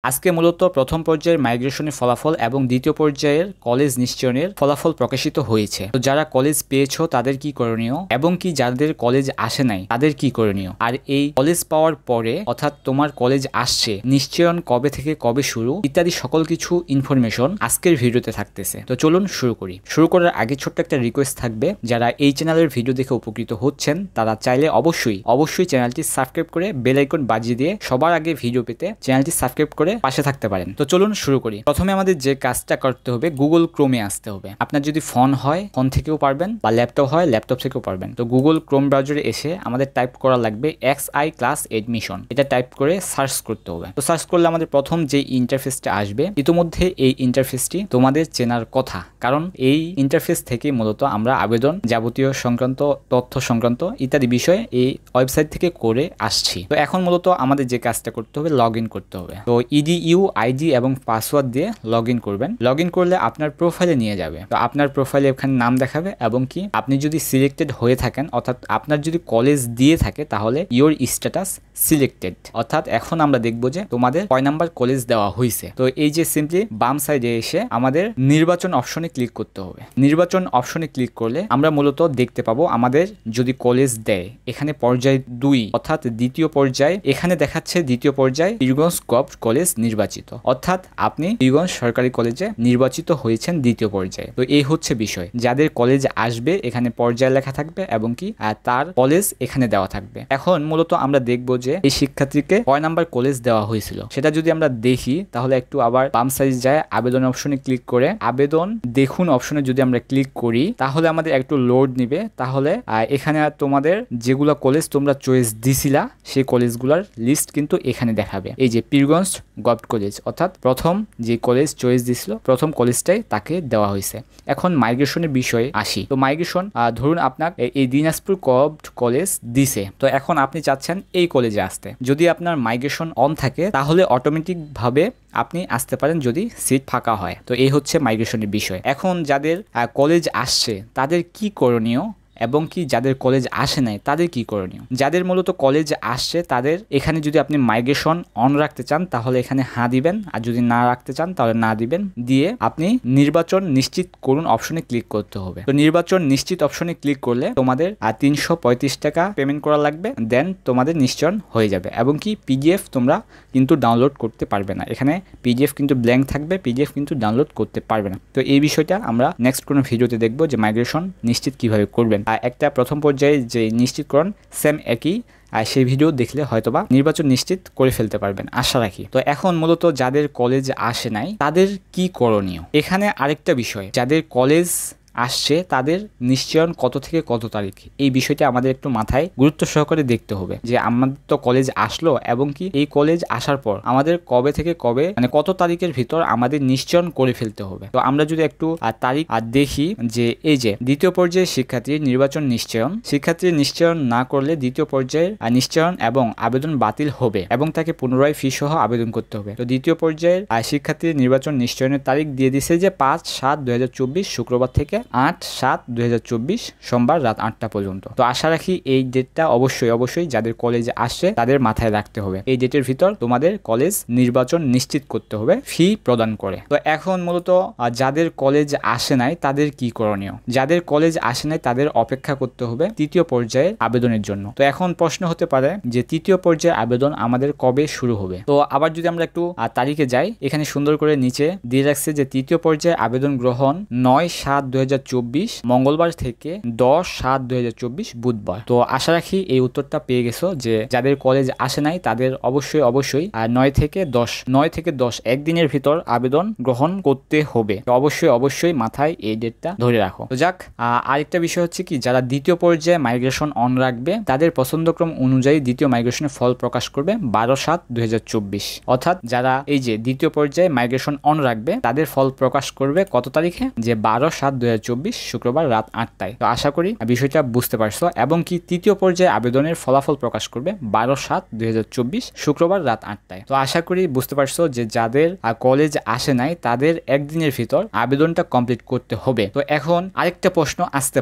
আজকে মূলত প্রথম পর্যায়ের মাইগ্রেশনের ফলাফল এবং দ্বিতীয় পর্যায়ের কলেজ নিশ্চয়নের ফলাফল প্রকাশিত হয়েছে। তো যারা কলেজ পেয়েছো তাদের কি করণীয় এবং কি যাদের কলেজ আসে নাই তাদের কি করণীয়, আর এই কলেজ পাওয়ার পরে অর্থাৎ তোমার কলেজ আসছে নিশ্চয়ন কবে থেকে কবে শুরু ইত্যাদি সকল কিছু ইনফরমেশন আজকের ভিডিওতে থাকতেছে। তো চলুন শুরু করি। শুরু করার আগে ছোট্ট একটা রিকোয়েস্ট থাকবে, যারা এই চ্যানেলের ভিডিও দেখে উপকৃত হচ্ছেন তারা চাইলে অবশ্যই চ্যানেলটি সাবস্ক্রাইব করে বেল আইকন বাজিয়ে দিয়ে সবার আগে ভিডিও পেতে চ্যানেলটি সাবস্ক্রাইব করে পাশে থাকতে পারেন। তো চলুন শুরু করি। প্রথমে আমাদের যে কাজটা করতে হবে, গুগল ক্রোমে আসতে হবে। আপনার যদি ফোন হয় ফোন থেকেও পারবেন, বা ল্যাপটপ হয় ল্যাপটপ থেকেও পারবেন। তো গুগল ক্রোম ব্রাউজারে এসে আমাদের টাইপ করা লাগবে XI ক্লাস এডমিশন, এটা টাইপ করে সার্চ করতে হবে। তো সার্চ করলে আমাদের প্রথম যে ইন্টারফেসটা আসবে, ইতিমধ্যে এই ইন্টারফেসটি তোমাদের চেনার কথা, কারণ এই ইন্টারফেস থেকে মূলত আমরা আবেদন যাবতীয় সংক্রান্ত তথ্য সংক্রান্ত ইত্যাদি বিষয়ে এই ওয়েবসাইট থেকে করে আসছি। তো এখন মূলত আমাদের যে কাজটা করতে হবে, লগ ইন করতে হবে। তো EDU ID এবং পাসওয়ার্ড দিয়ে লগ ইন করবেন। লগ ইন করলে আপনার প্রোফাইলে নিয়ে যাবে। তো আপনার প্রোফাইলে এখানে নাম দেখাবে এবং কি আপনি যদি সিলেক্টেড হয়ে থাকেন, অর্থাৎ আপনার যদি কলেজ দিয়ে থাকে তাহলে ইওর স্ট্যাটাস সিলেক্টেড, অর্থাৎ এখন আমরা দেখব যে তোমাদের কয় নাম্বার কলেজ দেওয়া হয়েছে। তো এই যে সিম্পলি বাম সাইডে এসে আমাদের নির্বাচন অপশনে ক্লিক করতে হবে। নির্বাচন অপশনে ক্লিক করলে আমরা মূলত দেখতে পাবো আমাদের যদি কলেজ দেয়, এখানে পর্যায় 2 অর্থাৎ দ্বিতীয় পর্যায়, এখানে দেখাচ্ছে দ্বিতীয় পর্যায় পীরগঞ্জ গভর্নমেন্ট কলেজ নির্বাচিত, অর্থাৎ আপনি পীরগঞ্জ সরকারি কলেজে নির্বাচিত হয়েছেন দ্বিতীয় পর্যায়ে। তো এই হচ্ছে বিষয়, যাদের কলেজ আসবে এখানে পর্যায় লেখা থাকবে এবং কি তার কলেজ এখানে দেওয়া থাকবে। এখন মূলত আমরা দেখব যে এই শিক্ষার্থীকে কয় নাম্বার কলেজ দেওয়া হয়েছিল সেটা যদি আমরা দেখি, তাহলে একটু আবার বাম সাইড যায় আবেদন অপশনে ক্লিক করে আবেদন দেখুন অপশনে যদি আমরা ক্লিক করি, তাহলে আমাদের একটু লোড নিবে। তাহলে এখানে তোমাদের যেগুলো কলেজ তোমরা চয়েস দিছিলা সেই কলেজগুলোর লিস্ট কিন্তু এখানে দেখাবে। এই যে পীরগঞ্জ গভর্নমেন্ট কলেজ, অর্থাৎ প্রথম যে কলেজ চয়েস দিছিল প্রথম কলেজটাই তাকে দেওয়া হয়েছে। এখন মাইগ্রেশনের বিষয়ে আসি। তো মাইগ্রেশন ধরুন আপনার এই দিনাজপুর গভর্নমেন্ট কলেজ দিছে, তো এখন আপনি চাচ্ছেন এই কলেজে আসতে। যদি আপনার মাইগ্রেশন অন থাকে তাহলে অটোমেটিক ভাবে আপনি আসতে পারেন যদি সিট ফাঁকা হয়। তো এই হচ্ছে মাইগ্রেশনের বিষয়। এখন যাদের কলেজ আসছে তাদের কি করণীয় এবং কি যাদের কলেজ আসে নাই তাদের কি করণীয়। যাদের মূলত কলেজ আসছে তাদের এখানে যদি আপনি মাইগ্রেশন অন রাখতে চান তাহলে এখানে হ্যাঁ দিবেন, আর যদি না রাখতে চান তাহলে না দিবেন। দিয়ে আপনি নির্বাচন নিশ্চিত করুন অপশনে ক্লিক করতে হবে। তো নির্বাচন নিশ্চিত অপশনে ক্লিক করলে তোমাদের 335 টাকা পেমেন্ট করা লাগবে, দেন তোমাদের নিশ্চয়ন হয়ে যাবে। এবং কি PDF তোমরা কিন্তু ডাউনলোড করতে পারবে না, এখানে PDF কিন্তু ব্ল্যাঙ্ক থাকবে, PDF কিন্তু ডাউনলোড করতে পারবে না। তো এই বিষয়টা আমরা নেক্সট কোনো ভিডিওতে দেখবো যে মাইগ্রেশন নিশ্চিত কিভাবে করবেন। একটা প্রথম পর্যায়ে যে নিশ্চিতকরণ সেম একই, আর সেই ভিডিও দেখলে হয়তোবা নির্বাচন নিশ্চিত করে ফেলতে পারবেন আশা রাখি। তো এখন মূলত যাদের কলেজ আসে নাই তাদের কি করণীয়। এখানে আরেকটা বিষয়, যাদের কলেজ আসছে তাদের নিশ্চয়ন কত থেকে কত তারিখ, এই বিষয়টা আমাদের একটু মাথায় গুরুত্ব সহকারে দেখতে হবে যে আমাদের তো কলেজ আসলো এবং কি এই কলেজ আসার পর আমাদের কবে থেকে কবে মানে কত তারিখের ভিতর আমাদের নিশ্চয়ন করে ফেলতে হবে। তো আমরা যদি একটু তারিখ দেখি যে এই যে দ্বিতীয় পর্যায়ে শিক্ষার্থীর নির্বাচন নিশ্চয়ন, শিক্ষার্থীর নিশ্চয়ন না করলে দ্বিতীয় পর্যায়ের নিশ্চয়ন এবং আবেদন বাতিল হবে এবং তাকে পুনরায় ফি সহ আবেদন করতে হবে। তো দ্বিতীয় পর্যায়ের শিক্ষার্থীর নির্বাচন নিশ্চয়নের তারিখ দিয়ে দিছে যে 5/7/2024 শুক্রবার থেকে 8/7/2024 সোমবার রাত 8টা পর্যন্ত। তো আশা রাখি এই ডেটটা অবশ্যই যাদের কলেজে আসছে তাদের মাথায় রাখতে হবে। এই ডেটের ভিতর তোমাদের কলেজ নির্বাচন নিশ্চিত করতে হবে ফি প্রদান করে। তো এখন মূলত যাদের কলেজ আসে নাই তাদের কি করণীয়। যাদের কলেজ আসে নাই তাদের অপেক্ষা করতে হবে তৃতীয় পর্যায়ের আবেদনের জন্য। তো এখন প্রশ্ন হতে পারে যে তৃতীয় পর্যায়ের আবেদন আমাদের কবে শুরু হবে। তো আবার যদি আমরা একটু তারিখে যাই, এখানে সুন্দর করে নিচে দিয়ে রাখছে যে তৃতীয় পর্যায়ের আবেদন গ্রহণ 9/7/2024 মঙ্গলবার থেকে 10/7/2024 বুধবার। তো আশা রাখি এই উত্তরটা পেয়ে গেছো যে যাদের কলেজ আসে নাই তাদের অবশ্যই 9 থেকে 10 একদিনের ভিতর আবেদন গ্রহণ করতে হবে। তো অবশ্যই মাথায় এই ডেটটা ধরে রাখো। তো যাক, আরেকটা বিষয় হচ্ছে কি, যারা দ্বিতীয় পর্যায়ে মাইগ্রেশন অন রাখবে তাদের পছন্দক্রম অনুযায়ী দ্বিতীয় মাইগ্রেশনের ফল প্রকাশ করবে 12/7/2024, অর্থাৎ যারা এই যে দ্বিতীয় পর্যায়ে মাইগ্রেশন অন রাখবে তাদের ফল প্রকাশ করবে কত তারিখে, যে 12/7/2024 2024 শুক্রবার রাত 8টায়। তো আশা করি বিষয়টা বুঝতে পারছো। এবং কি তৃতীয় পর্যায়ে আবেদনের ফলাফল প্রকাশ করবে 12/7/2024 শুক্রবার রাত 8টায়। তো আশা করি বুঝতে পারছো যে যাদের কলেজ আসে নাই তাদের একদিনের ভিতর আবেদনটা কমপ্লিট করতে হবে। তো এখন আরেকটা প্রশ্ন আসতে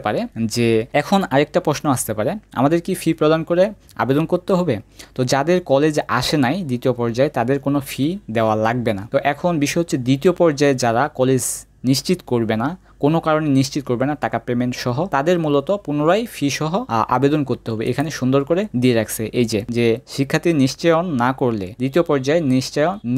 পারে আমাদের কি ফি প্রদান করে আবেদন করতে হবে? তো যাদের কলেজ আসে নাই দ্বিতীয় পর্যায়ে তাদের কোনো ফি দেওয়া লাগবে না। তো এখন বিষয় হচ্ছে দ্বিতীয় পর্যায়ে যারা কলেজ নিশ্চিত করবে না, কোনো কারণে নিশ্চিত করবে না টাকা পেমেন্ট সহ, তাদের মূলত পুনরায় ফি সহ আবেদন করতে হবে। এখানে সুন্দর করে দিয়ে রাখছে এই যে শিক্ষার্থী নিশ্চয়ন না করলে দ্বিতীয় পর্যায়ে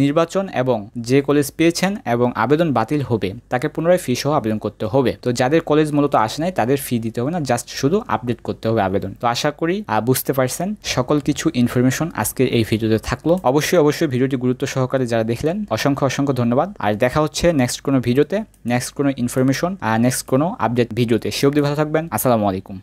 নির্বাচন এবং যে কলেজ পেয়েছেন এবং আবেদন বাতিল হবে তাকে পুনরায় ফি সহ আবেদন করতে হবে। তো যাদের কলেজ মূলত আসে নাই তাদের ফি দিতে হবে না, জাস্ট শুধু আপডেট করতে হবে আবেদন। তো আশা করি বুঝতে পারছেন সকল কিছু ইনফরমেশন আজকের এই ভিডিওতে থাকলো। অবশ্যই ভিডিওটি গুরুত্ব সহকারে যারা দেখলেন অসংখ্য ধন্যবাদ। আর দেখা হচ্ছে নেক্সট কোনো ভিডিওতে, নেক্সট কোনো ইনফরমেশন, নেক্সট কোনো আপডেট ভিডিওতে। সে অবধি ভালো থাকবেন। আসসালামু আলাইকুম।